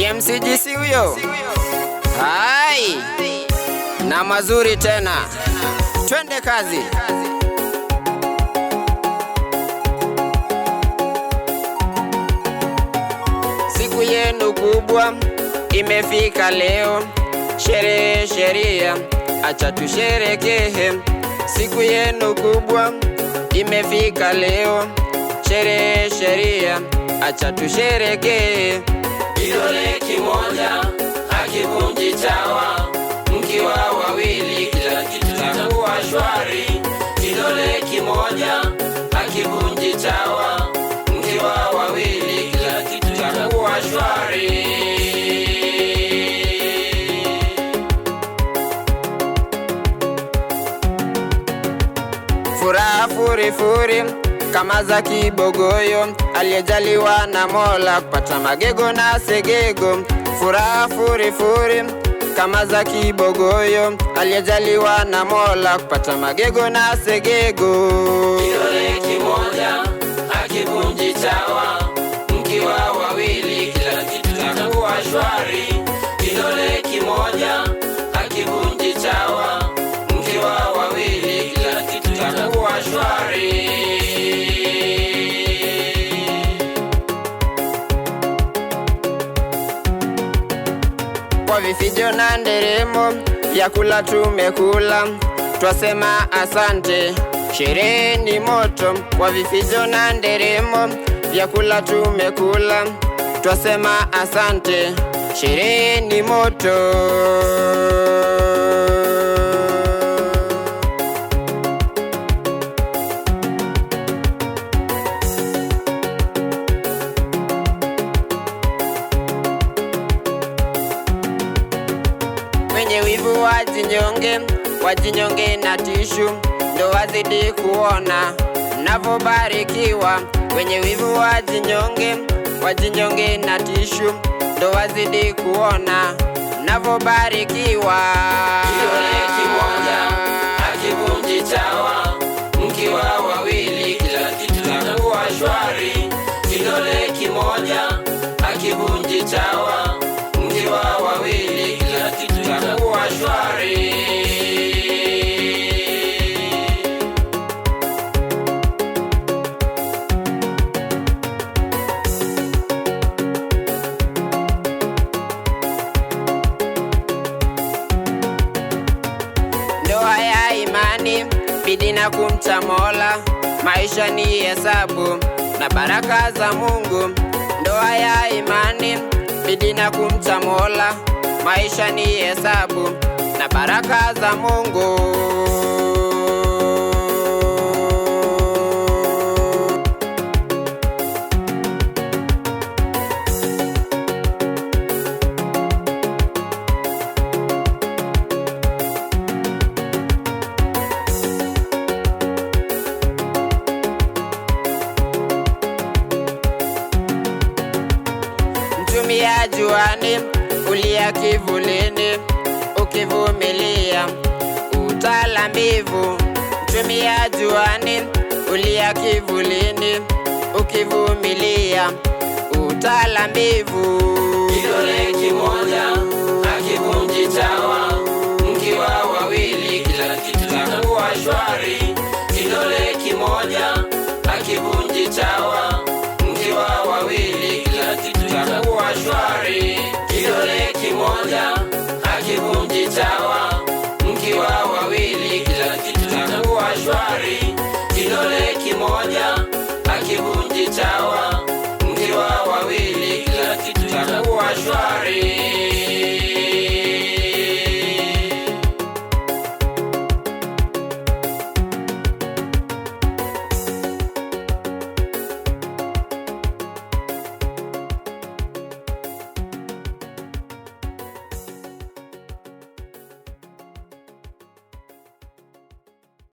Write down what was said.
Ni MCGC huyo. Hai na mazuri tena, twende kazi. Siku yenu kubwa imefika leo, sherehe sheria, acha tusherekee. Siku yenu kubwa imefika leo, sherehe sheria, acha tusherekee. Kidole kimoja hakivunji chawa, mkiwa wawili kila kitu kitakuwa shwari. Kidole kimoja hakivunji chawa, mkiwa wawili kila kitu kitakuwa shwari. Furaha furifuri kama za kibogoyo, aliyejaliwa na Mola kupata magego na segego. Furaha furifuri kama za kibogoyo, aliyejaliwa na Mola kupata magego na segego. Kidole kimoja hakivunji chawa, mkiwa wawili kila kitu kitakuwa shwari. Kidole kimoja hakivunji chawa, mkiwa wawili kila kitu kitakuwa shwari. Kwa vifijo na nderemo, vyakula tumekula, twasema asante, sherehe ni moto. Kwa vifijo na nderemo, vyakula tumekula, twasema asante, sherehe ni moto. Wenye wivu wajinyonge na tishu, ndo wazidi kuona mnavobarikiwa. Wenye wivu wajinyonge na tishu, ndo wazidi kuona mnavobarikiwa. Kidole kimoja hakivunji chawa, mkiwa wawili kila kitu kitakuwa shwari. Kidole kimoja hakivunji chawa, mkiwa wawili kila kitu kitakuwa shwari. Ndoa ya imani, bidii na kumcha Mola, maisha ni hesabu na baraka za Mungu. Ndoa ya imani, bidii na kumcha Mola, maisha ni hesabu na baraka za Mungu. Mtumia juani, kulia kivulini, ukivumilia utala mbivu. Mtumia juani, kulia kivulini, ukivumilia utala mbivu. Kidole kimoja